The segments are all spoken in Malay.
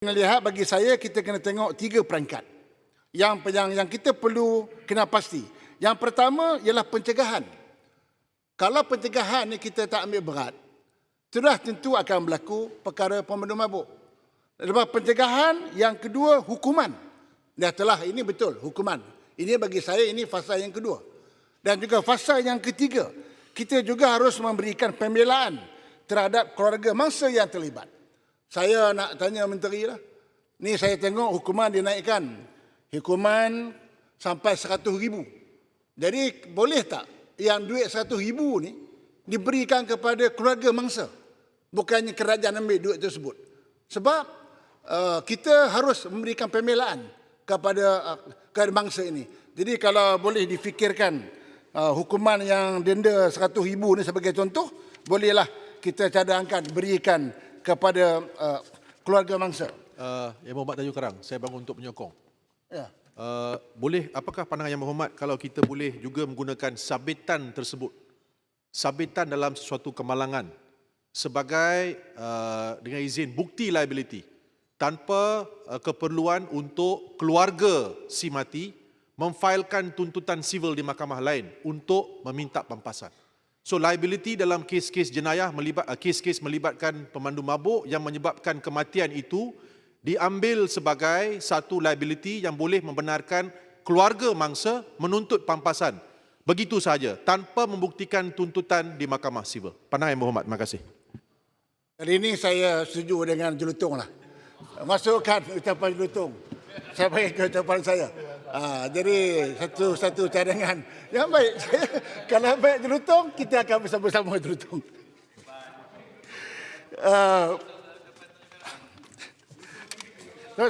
Lihat bagi saya kita kena tengok tiga perangkat yang kita perlu kena pasti. Yang pertama ialah pencegahan. Kalau pencegahan ni kita tak ambil berat, sudah tentu akan berlaku perkara pemandu mabuk. Lepas pencegahan, yang kedua hukuman. Dah telah ini betul hukuman. Ini bagi saya ini fasa yang kedua. Dan juga fasa yang ketiga, kita juga harus memberikan pembelaan terhadap keluarga mangsa yang terlibat. Saya nak tanya menteri lah. Ni saya tengok hukuman dinaikkan. Hukuman sampai 100,000. Jadi boleh tak yang duit 100,000 ni diberikan kepada keluarga mangsa? Bukannya kerajaan ambil duit tersebut. Sebab kita harus memberikan pembelaan kepada mangsa ini. Jadi kalau boleh difikirkan hukuman yang denda 100,000 ni sebagai contoh, bolehlah kita cadangkan berikan kepada keluarga mangsa. Yang Berhormat Tajuh Karang, saya bangun untuk menyokong. Ya. Boleh, apakah pandangan Yang Berhormat kalau kita boleh juga menggunakan sabitan tersebut, sabitan dalam sesuatu kemalangan sebagai dengan izin bukti liability tanpa keperluan untuk keluarga si mati memfailkan tuntutan sivil di mahkamah lain untuk meminta pampasan. So liability dalam kes-kes jenayah, kes-kes melibatkan pemandu mabuk yang menyebabkan kematian itu diambil sebagai satu liability yang boleh membenarkan keluarga mangsa menuntut pampasan. Begitu sahaja, tanpa membuktikan tuntutan di mahkamah sivil. Pandangan Yang Berhormat, terima kasih. Kali ini saya setuju dengan Jelutong lah. Masukkan ucapan Jelutong. Saya bagi ke ucapan saya. Jadi satu cadangan yang baik. Kalau baik Jelutong, kita akan bersama-sama Jelutong.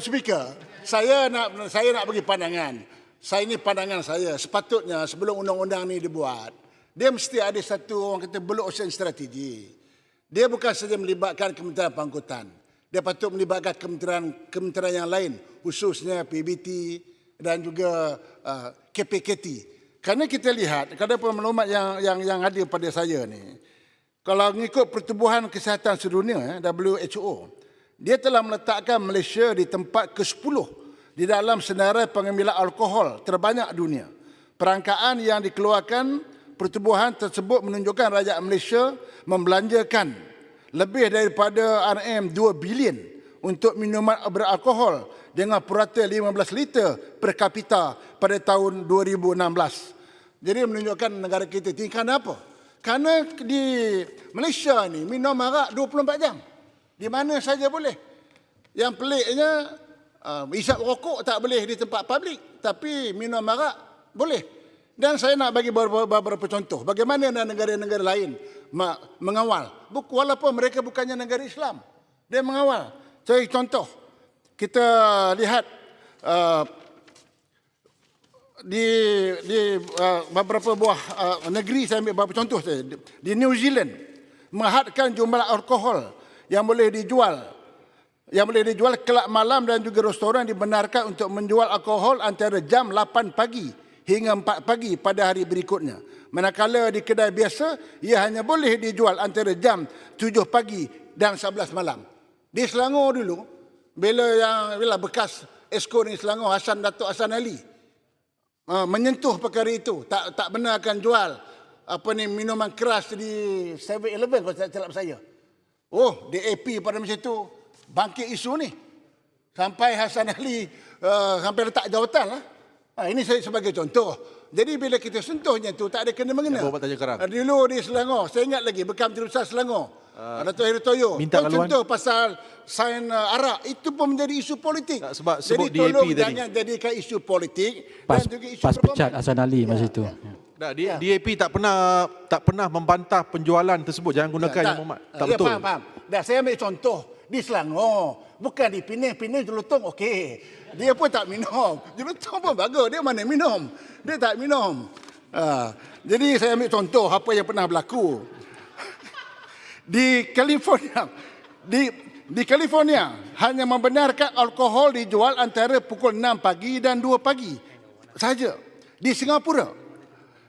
Speaker, saya nak bagi pandangan. Saya ini pandangan saya. Sepatutnya sebelum undang-undang ni dibuat, dia mesti ada satu orang kata blue ocean strategi. Dia bukan saja melibatkan Kementerian Pangkutan. Dia patut melibatkan kementerian yang lain, khususnya PBT dan juga KPKT. Kerana kita lihat, kadang maklumat yang ada pada saya ni, kalau mengikut Pertubuhan Kesihatan Sedunia, WHO, dia telah meletakkan Malaysia di tempat ke-10 di dalam senarai pengambilan alkohol terbanyak dunia. Perangkaan yang dikeluarkan pertubuhan tersebut menunjukkan rakyat Malaysia membelanjakan lebih daripada RM2 bilion untuk minuman beralkohol dengan purata 15 liter per kapita pada tahun 2016. Jadi menunjukkan negara kita tinggi. Kenapa? Kerana di Malaysia ni minum arak 24 jam. Di mana saja boleh. Yang peliknya, isap rokok tak boleh di tempat publik. Tapi minum arak boleh. Dan saya nak bagi beberapa contoh. Bagaimana negara-negara lain mengawal. Walaupun mereka bukannya negara Islam. Dia mengawal. Saya contoh. Kita lihat di beberapa buah negeri, saya ambil beberapa contoh saja. Di New Zealand, menghadkan jumlah alkohol yang boleh dijual kelab malam dan juga restoran dibenarkan untuk menjual alkohol antara jam 8 pagi hingga 4 pagi pada hari berikutnya. Manakala di kedai biasa, ia hanya boleh dijual antara jam 7 pagi dan 11 malam. Di Selangor dulu, bila bekas Esko di Selangor, Datuk Hassan Ali, menyentuh perkara itu, tak benar akan jual minuman keras di 7-Eleven kalau tak silap saya. Oh, DAP pada masa itu bangkit isu ni. Sampai Hassan Ali sampai letak jawatan lah. Ini saya sebagai contoh. Jadi bila kita sentuhnya tu tak ada kena-mengena. Dulu di Selangor, saya ingat lagi bekas Menteri Besar Selangor, Datuk Heri Toyo, contoh pasal sain arak, itu pun menjadi isu politik. Sebab jadi DAP tolong tadi jangan jadikan isu politik pas, dan juga isu pas pecat Hassan Ali masa itu. DAP tak pernah membantah penjualan tersebut. Jangan gunakan Yang Berhormat. Tak betul. Faham. Dah saya ambil contoh di Selangor. Bukan di Penang Jelutong okey. Dia pun tak minum. Jelutong pun bagus. Dia mana minum? Dia tak minum. Jadi saya ambil contoh apa yang pernah berlaku. Di California hanya membenarkan alkohol dijual antara pukul 6 pagi dan 2 pagi saja. Di Singapura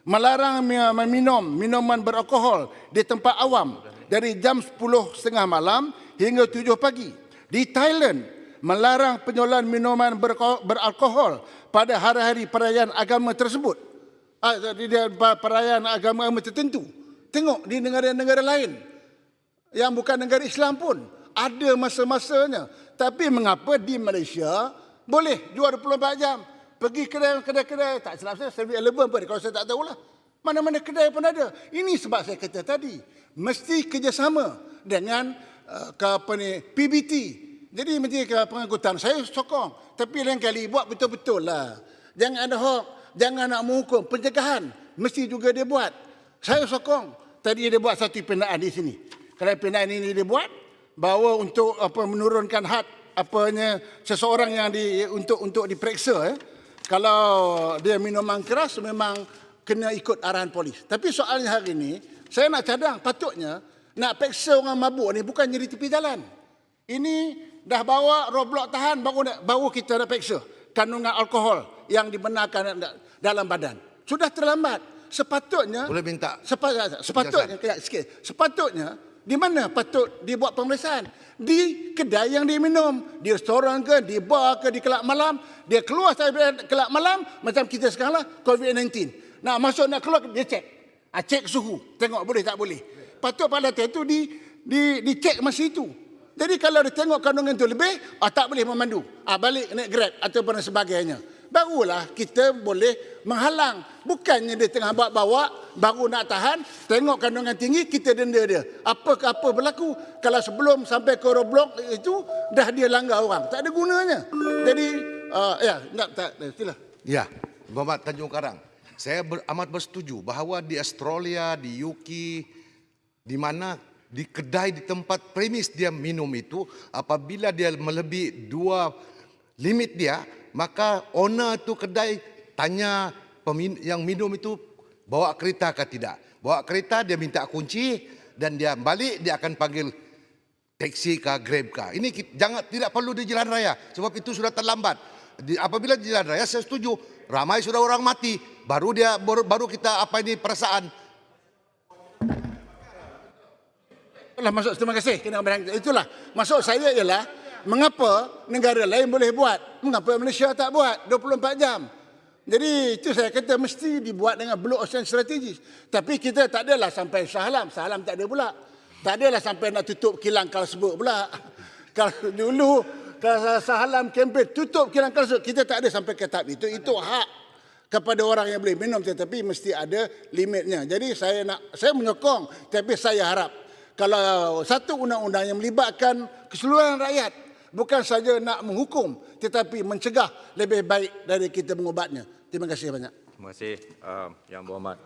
melarang meminum minuman beralkohol di tempat awam dari jam 10.30 malam hingga 7 pagi. Di Thailand melarang penjualan minuman beralkohol pada hari-hari perayaan agama tersebut. Di perayaan agama tertentu. Tengok di negara-negara lain yang bukan negara Islam pun ada masa-masanya. Tapi mengapa di Malaysia boleh jual 24 jam? Pergi kedai-kedai, tak silap saya, 7-Eleven pun, kalau saya tak tahulah. Mana-mana kedai pun ada. Ini sebab saya kata tadi, mesti kerjasama dengan PBT. Jadi Menteri Pengangkutan, saya sokong. Tapi lain kali buat betul-betul lah. Jangan ada hoax, jangan nak menghukum. Pencegahan, mesti juga dia buat. Saya sokong. Tadi dia buat satu pindaan di sini. Kalau pindaan ini dia buat, bahawa untuk menurunkan had seseorang yang untuk diperiksa. Kalau dia minuman keras, memang kena ikut arahan polis. Tapi soalnya hari ini, saya nak cadang, patutnya nak periksa orang mabuk ni bukan di tepi jalan. Ini dah bawa roadblock tahan, baru kita nak periksa kandungan alkohol yang dibenarkan dalam badan. Sudah terlambat. Sepatutnya, boleh minta sepatutnya di mana patut dibuat pemeriksaan? Di kedai yang dia minum, di restoran ke, di bar ke, di kelab malam. Dia keluar dari kelab malam macam kita sekarang lah, COVID-19. Nak masuk nak keluar dia cek. Cek suhu, tengok boleh tak boleh. Patut pada itu dicek masa itu. Jadi kalau dia tengok kandungan itu lebih, tak boleh memandu. Balik naik Grab ataupun sebagainya. Barulah kita boleh menghalang. Bukannya dia tengah bawa, baru nak tahan, tengok kandungan tinggi, kita denda dia. Apa berlaku kalau sebelum sampai ke roadblock itu, dah dia langgar orang. Tak ada gunanya. Jadi, sila. Ya, Muhammad Tanjung Karang. Saya amat bersetuju bahawa di Australia, di UK, di mana di kedai, di tempat premis dia minum itu, apabila dia melebihi 2 limit dia, maka owner tu kedai tanya yang minum itu bawa kereta ke tidak. Bawa kereta, dia minta kunci dan dia balik, dia akan panggil taksi ke, Grab ke. Ini tidak perlu di jalan raya sebab itu sudah terlambat. Apabila di jalan raya saya setuju, ramai sudah orang mati, baru kita perasaan. Terima kasih. Itulah maksud saya ialah mengapa negara lain boleh buat, mengapa Malaysia tak buat 24 jam. Jadi itu saya kata mesti dibuat dengan blue ocean strategis. Tapi kita tak adalah sampai Shah Alam tak ada pula. Tak adalah sampai nak tutup kilang Kalsebut pula. Kalau dulu kalau Shah Alam kempen tutup kilang Kalsebut, kita tak ada sampai ke tahap itu. Itu hak kepada orang yang boleh minum, tetapi mesti ada limitnya. Jadi saya menyokong, tapi saya harap kalau satu undang-undang yang melibatkan keseluruhan rakyat, bukan saja nak menghukum, tetapi mencegah lebih baik dari kita mengubatnya. Terima kasih banyak. Terima kasih Yang Berhormat